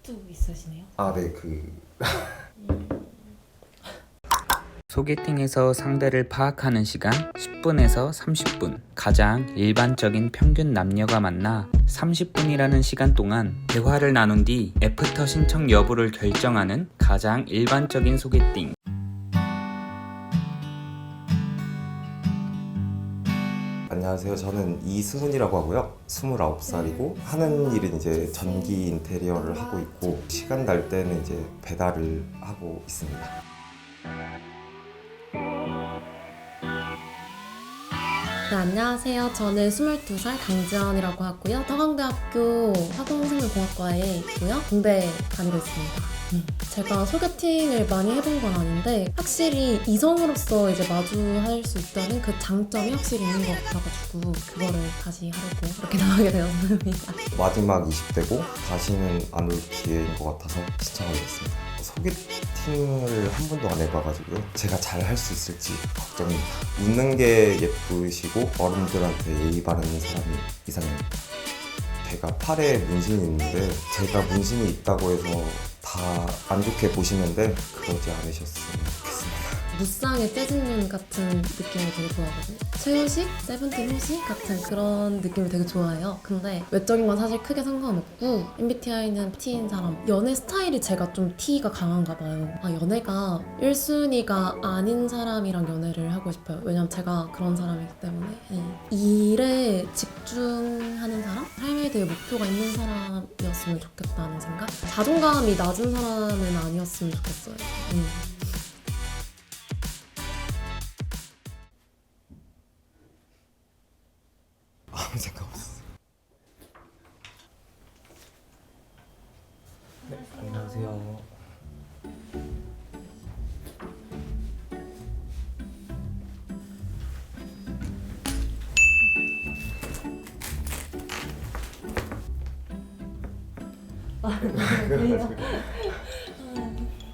팁도 있으시네요? 아, 네, 소개팅에서 상대를 파악하는 시간 10분에서 30분. 가장 일반적인 평균 남녀가 만나 30분이라는 시간 동안 대화를 나눈 뒤 애프터 신청 여부를 결정하는 가장 일반적인 소개팅. 안녕하세요. 저는 이승훈이라고 하고요. 29살이고 하는 일은 이제 전기 인테리어를 하고 있고 시간 날 때는 이제 배달을 하고 있습니다. 네, 안녕하세요. 저는 22살 강지연이라고 하고요. 서강대학교 화공생물공학과에 있고요. 공대 다니고 있습니다. 제가 소개팅을 많이 해본 건 아닌데 확실히 이성으로서 이제 마주할 수 있다는 그 장점이 확실히 있는 것 같아가지고 그거를 다시 하려고 이렇게 나가게 되었습니다. 마지막 20대고 다시는 안 올 기회인 것 같아서 신청하게 됐습니다. 소개팅을 한 번도 안 해봐가지고요. 제가 잘 할 수 있을지 걱정입니다. 웃는 게 예쁘시고 어른들한테 예의 바르는 사람이 이상입니다. 제가 팔에 문신이 있는데 제가 문신이 있다고 해서 다 안 좋게 보시는데 그러지 않으셨으면 좋겠습니다. 무쌍의 재즈눈 같은 느낌을 되게 좋아하거든요. 최우식, 세븐틴 호식 같은 그런 느낌을 되게 좋아해요. 근데 외적인 건 사실 크게 상관없고 MBTI는 T인 사람. 연애 스타일이 제가 좀 T가 강한가 봐요. 연애가 1순위가 아닌 사람이랑 연애를 하고 싶어요. 왜냐면 제가 그런 사람이기 때문에. 일에 집중하는 사람? 삶에 대해 목표가 있는 사람이었으면 좋겠다는 생각? 자존감이 낮은 사람은 아니었으면 좋겠어요. 아무 생각 없었어요. 네, 안녕하세요.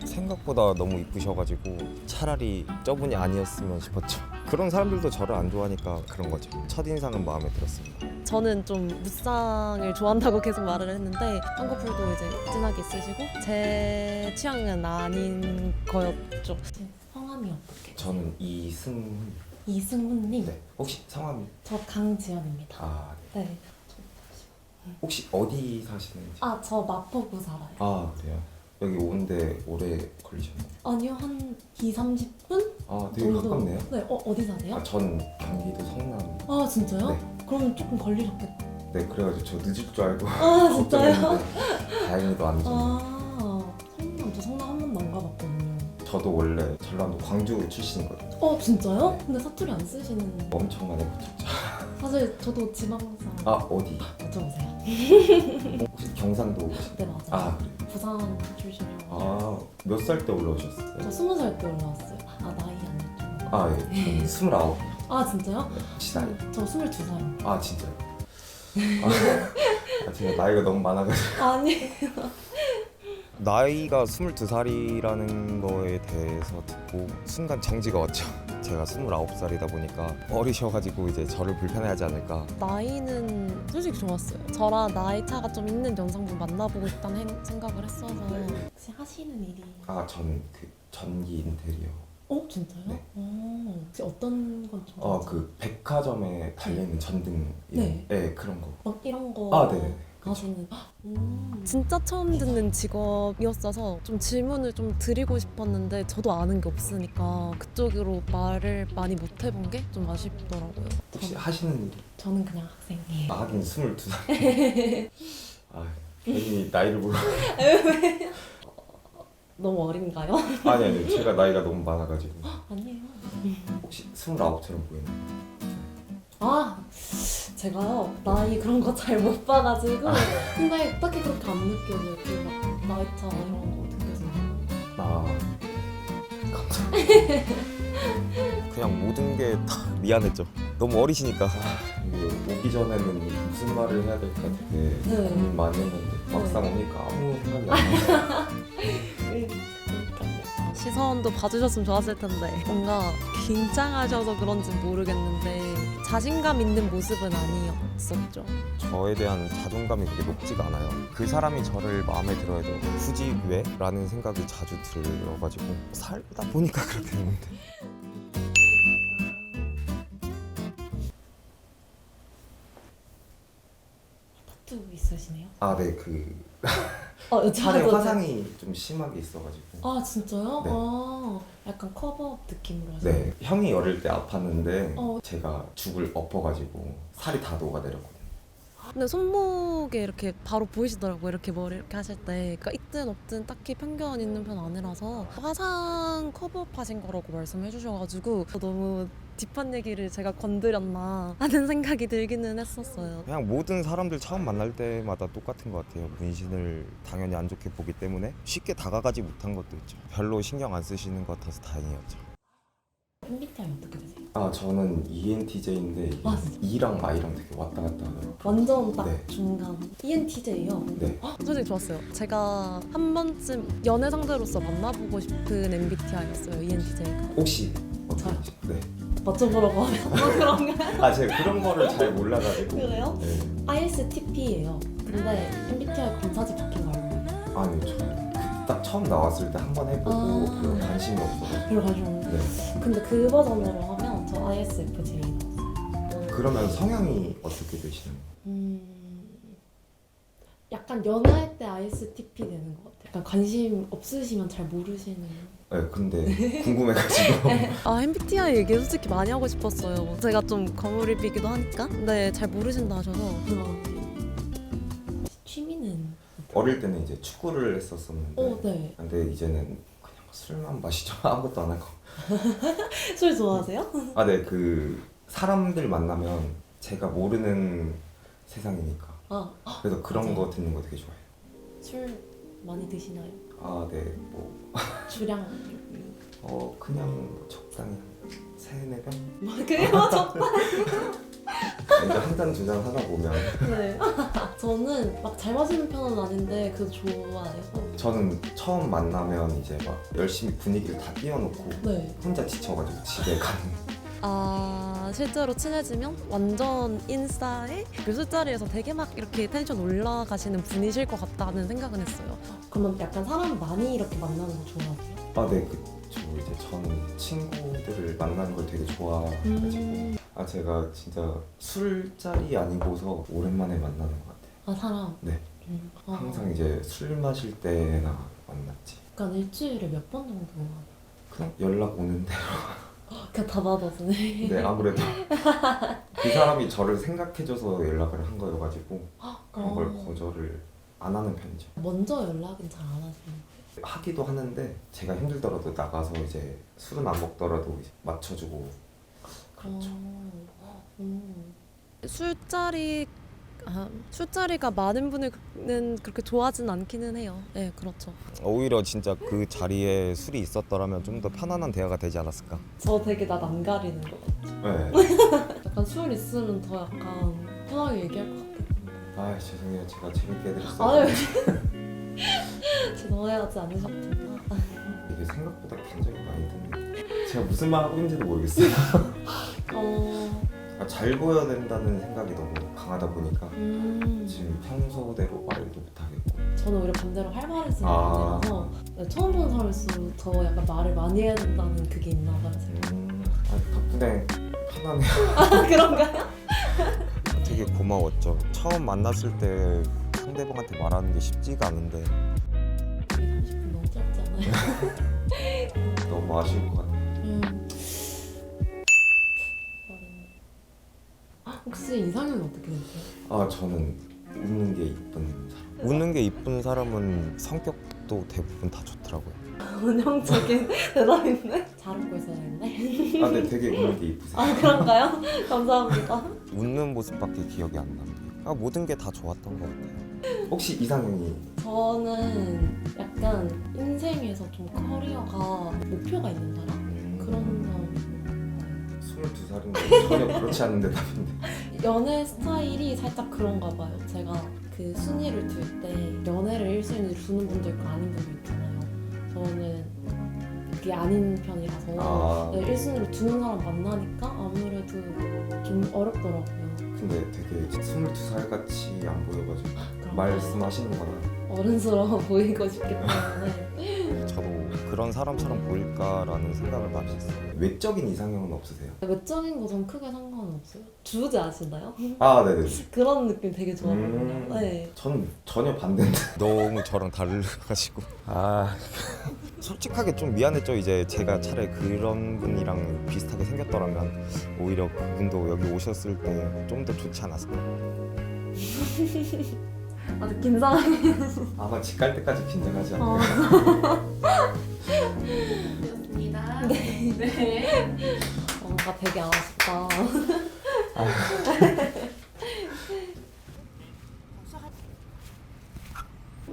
생각보다 너무 이쁘셔가지고 차라리 저분이 아니었으면 싶었죠. 그런 사람들도 저를 안 좋아하니까 그런 거죠. 첫인상은 마음에 들었습니다. 저는 좀 무쌍을 좋아한다고 계속 말을 했는데 쌍꺼풀도 이제 진하게 있으시고 제 취향은 아닌 거였죠. 성함이 어떻게? 저는 이승훈. 이승훈님? 네. 혹시 성함이? 저 강지연입니다. 아, 네. 네. 혹시 어디 사시는지? 저 마포구 살아요. 아, 그래요? 여기 오는데 오래 걸리셨나요? 아니요, 한 2, 30분? 아, 되게 가깝네요. 네, 어디 사세요? 아, 전 경기도 성남. 아, 진짜요? 네. 그러면 조금 걸리셨겠다. 네, 그래가지고 저 늦을 줄 알고 진짜요? 걱정했는데 다행히도 안 늦었네요. 성남, 저 성남 한 번도 안 가봤거든요. 저도 원래 전라도 광주 출신이거든요. 진짜요? 네. 근데 사투리 안 쓰시는... 엄청 많이 붙였죠. 사실 저도 지방 사람. 아, 어디? 여쭤보세요. 혹시 경상도? 네, 맞아요. 아, 그래요? 부산 출신이라고. 아, 몇 살 때 올라오셨어요? 저 20살 때 올라왔어요. 나이 안 여쭤. 아, 예. 저는 29. 진짜요? 네, 혹시 나이? 저 22살. 아, 진짜요? 제가 나이가 너무 많아가지고. 아니. 나이가 22살이라는 거에 대해서 듣고 순간 정지가 왔죠. 제가 29살이다 보니까 어리셔가지고 이제 저를 불편해하지 않을까. 나이는 솔직히 좋았어요. 저랑 나이 차가 좀 있는 연상분 만나보고 싶다는 생각을 했어서. 혹시 하시는 일이... 저는 그 전기 인테리어. 진짜요? 네. 혹시 어떤 건 좀... 그 백화점에 달려있는 전등 네. 네, 그런 거. 막 이런 거... 네. 하시는... 진짜 처음 듣는 직업이었어서 좀 질문을 좀 드리고 싶었는데 저도 아는 게 없으니까 그쪽으로 말을 많이 못 해본 게 좀 아쉽더라고요. 혹시 하시는 일이? 저는 그냥 학생이에요. 하긴 22살. 괜히 나이를 물어. 너무 어린가요? 아니, 제가 나이가 너무 많아가지고. 아니에요. 혹시 29처럼 보이나요? 제가요 나이 그런 거 잘 못 봐가지고 근데 딱히 그렇게 안 느껴져요. 그 막 나이차 이런 거 느껴지나요? 감사합니다. 그냥 모든 게 다 미안했죠. 너무 어리시니까. 이게 오기 전에는 무슨 말을 해야 될까 되게 고민 많이 했는데 막상 오니까 아무 생각이 안 나요. 시선도 봐주셨으면 좋았을 텐데 뭔가 긴장하셔서 그런지 모르겠는데 자신감 있는 모습은 아니었었죠. 저에 대한 자존감이 그렇게 높지가 않아요. 그 사람이 저를 마음에 들어야 되고 굳이 왜? 라는 생각이 자주 들어가지고 살다 보니까 그렇게 됐는데. 타투 있으시네요? 아, 네, 그 여쭤봐도 살에 돼요? 화상이 좀 심하게 있어가지고. 아 진짜요? 네. 약간 커버업 느낌으로 하세요? 네, 형이 어릴 때 아팠는데 어. 제가 죽을 엎어가지고 살이 다 녹아내렸거든요. 근데 손목에 이렇게 바로 보이시더라고요. 이렇게 머리 이렇게 하실 때. 그러니까 있든 없든 딱히 편견 있는 편 아니라서 화상 커버업 하신 거라고 말씀해 주셔가지고 너무 딥한 얘기를 제가 건드렸나 하는 생각이 들기는 했었어요. 그냥 모든 사람들 처음 만날 때마다 똑같은 것 같아요. 문신을 당연히 안 좋게 보기 때문에 쉽게 다가가지 못한 것도 있죠. 별로 신경 안 쓰시는 것 같아서 다행이었죠. MBTI 어떻게 되세요? 아, 저는 ENTJ인데 아, 진짜? E랑 I랑 되게 왔다 갔다 하더라고요. 완전 딱 네. 중간 ENTJ요? 네. 솔직히 좋았어요. 제가 한 번쯤 연애 상대로서 만나보고 싶은 MBTI였어요. ENTJ가. 혹시 어떤지? 네. 맞춰보라고 하면 그런가요? 아, 제가 그런 거를 잘 몰라가지고. 그래요? 네. ISTP예요. 근데 MBTI 검사지 바뀐 거 알고요? 아니요, 저는 딱 처음 나왔을 때 한 번 해보고 아. 별로 관심이 없어서. 별로 관심 없는데 네. 근데 그 버전으로 하면 저 ISFJ 나왔어요. 그러면 성향이 어떻게 되시나요? 약간 연애할 때 ISTP 되는 것 같아요. 약간 관심 없으시면 잘 모르시는. 네, 근데 궁금해가지고. 아, MBTI 얘기 솔직히 많이 하고 싶었어요. 제가 좀 거물입이기도 하니까. 근데 잘 모르신다 하셔서. 취미는? 어릴 때는 이제 축구를 했었었는데. 네. 근데 이제는 그냥 술만 마시죠. 아무것도 안 하고. 술 좋아하세요? 아, 네, 그 사람들 만나면 제가 모르는 세상이니까. 그래서 그런 맞아요. 거 듣는 거 되게 좋아해요. 술 많이 드시나요? 아, 네, 뭐 주량. 그냥 적당히 3-4병? 뭐 그래요? 이제 한 잔 두 잔 하다 보면 네. 저는 막 잘 마시는 편은 아닌데 그래도 좋아해요. 저는 처음 만나면 이제 막 열심히 분위기를 다 띄워놓고 네. 혼자 지쳐가지고 집에 가는. 아, 실제로 친해지면 완전 인싸에 그 술자리에서 되게 막 이렇게 텐션 올라가시는 분이실 것 같다는 생각은 했어요. 그러면 약간 사람 많이 이렇게 만나는 거 좋아하세요? 아, 네, 저 이제 저는 친구들을 만나는 걸 되게 좋아해가지고 아, 제가 진짜 술자리 아니고서 오랜만에 만나는 것 같아요. 아 사람? 네. 항상 이제 술 마실 때나 만났지. 약간 일주일에 몇 번 정도 만나요? 그냥 연락 오는데. 그냥 다 받아서네. 네, 아무래도 그 사람이 저를 생각해줘서 연락을 한 거여가지고 그런 걸 거절을 안 하는 편이죠. 먼저 연락은 잘 안 하시는 거예요? 하기도 하는데 제가 힘들더라도 나가서 이제 술은 안 먹더라도 이제 맞춰주고 그렇죠. 술자리가 많은 분은 그렇게 좋아하진 않기는 해요. 네, 그렇죠. 오히려 진짜 그 자리에 술이 있었더라면 좀 더 편안한 대화가 되지 않았을까. 저 되게 나 안 가리는 것 같아요. 네. 약간 술 있으면 더 약간 편하게 얘기할 것 같아요. 아, 죄송해요. 제가 재밌게 해드렸어요. 아유 죄송해하지 않으셨구나. 이게 생각보다 긴장이 많이 되네. 제가 무슨 말 하고 있는지도 모르겠어요. 잘 보여야 된다는 생각이 너무 강하다 보니까 지금 평소대로 말도 못하겠고. 저는 오히려 반대로 활발했으면 아. 편이라서 처음 보는 사람일수록 더 약간 말을 많이 해야 된다는 그게 있나 봐요. 덕분에 편하네요. 아 그런가요? 되게 고마웠죠. 처음 만났을 때 상대방한테 말하는 게 쉽지가 않은데 30분 너무 짧지 않아요? 너무 아쉬울 것 같아요. 혹시 이상형이 어떻게 되세요? 아, 저는 웃는 게 이쁜 사람. 웃는 게 이쁜 사람은 성격도 대부분 다 좋더라고요. 원형적인 대답인데? 잘 웃고 있어야 되는데? 아, 네, 되게 웃는 게 이쁘세요. 아 그런가요? 감사합니다. 웃는 모습밖에 기억이 안 나는데 모든 게 다 좋았던 것 같아요. 혹시 이상형이? 저는 약간 인생에서 좀 커리어가 목표가 있는 사람? 그런 사람. 22살인데 전혀 그렇지 않은데 답인데. 연애 스타일이 살짝 그런가 봐요. 제가 그 순위를 둘 때 연애를 1순위로 두는 분도 있고 아닌 분도 있잖아요. 저는 그게 아닌 편이라서 네, 1순위로 두는 사람 만나니까 아무래도 좀 어렵더라고요. 근데 되게 22살 같이 안 보여가지고 그런가요? 말씀하시는 거나 어른스러워 보이고 싶기 때문에 저도 그런 사람처럼 보일까라는 생각을 많이 했어요. 외적인 이상형은 없으세요? 외적인 거 좀 크게 상관은 없어요. 주우지 아시나요? 아 네네. 그런 느낌 되게 좋아하거든요. 네. 전 전혀 반대인데 너무 저랑 달라가지고 솔직하게 좀 미안했죠. 이제 제가 차라리 그런 분이랑 비슷하게 생겼더라면 오히려 그분도 여기 오셨을 때 좀 더 좋지 않았을까. 아주 긴장하게 아마 집 갈 때까지 긴장하지 않나요? 되었습니다. 네. 뭔가 되게 아쉽다.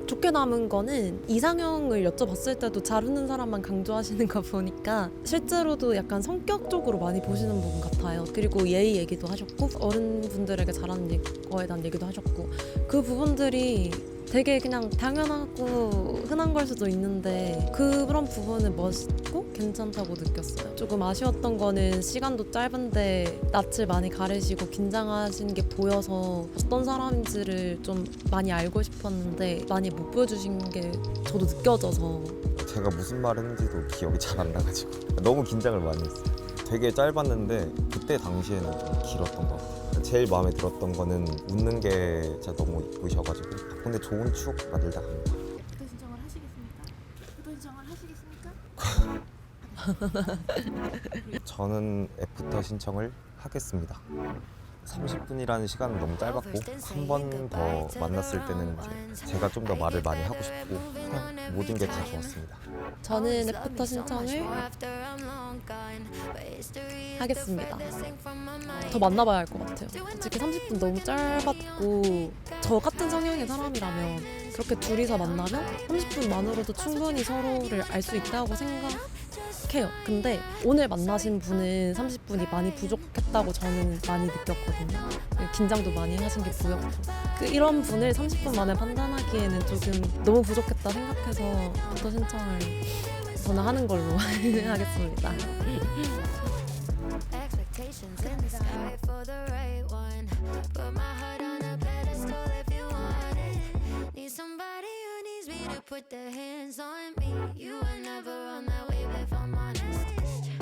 좋게 남은 거는 이상형을 여쭤봤을 때도 잘 웃는 사람만 강조하시는 거 보니까 실제로도 약간 성격적으로 많이 보시는 부분 같아요. 그리고 예의 얘기도 하셨고 어른분들에게 잘하는 거에 대한 얘기도 하셨고 그 부분들이 되게 그냥 당연하고 흔한 걸 수도 있는데 그런 부분은 멋있고 괜찮다고 느꼈어요. 조금 아쉬웠던 거는 시간도 짧은데 낯을 많이 가리시고 긴장하시는 게 보여서 어떤 사람인지를 좀 많이 알고 싶었는데 많이 못 보여주신 게 저도 느껴져서 제가 무슨 말 했는지도 기억이 잘 안 나가지고 너무 긴장을 많이 했어요. 되게 짧았는데 그때 당시에는 좀 길었던 것 같아요. 제일 마음에 들었던 거는 웃는 게 진짜 너무 이쁘셔가지고 근데 좋은 추억 만들다 갑니다. 부도 신청을 하시겠습니까? 저는 애프터 신청을 하겠습니다. 30분이라는 시간은 너무 짧았고 한 번 더 만났을 때는 이제 제가 좀 더 말을 많이 하고 싶고 그냥 모든 게 다 좋았습니다. 저는 애프터 신청을 하겠습니다. 더 만나봐야 할 것 같아요. 솔직히 30분 너무 짧았고 저 같은 성향의 사람이라면 그렇게 둘이서 만나면 30분만으로도 충분히 서로를 알 수 있다고 생각해요. 근데 오늘 만나신 분은 30분이 많이 부족했다고 저는 많이 느꼈거든요. 긴장도 많이 하신 게 보였고 이런 분을 30분 만에 판단하기에는 조금 너무 부족했다 생각해서 더 신청을 저는 하는 걸로 하겠습니다. Expectations in the sky for the right one. Put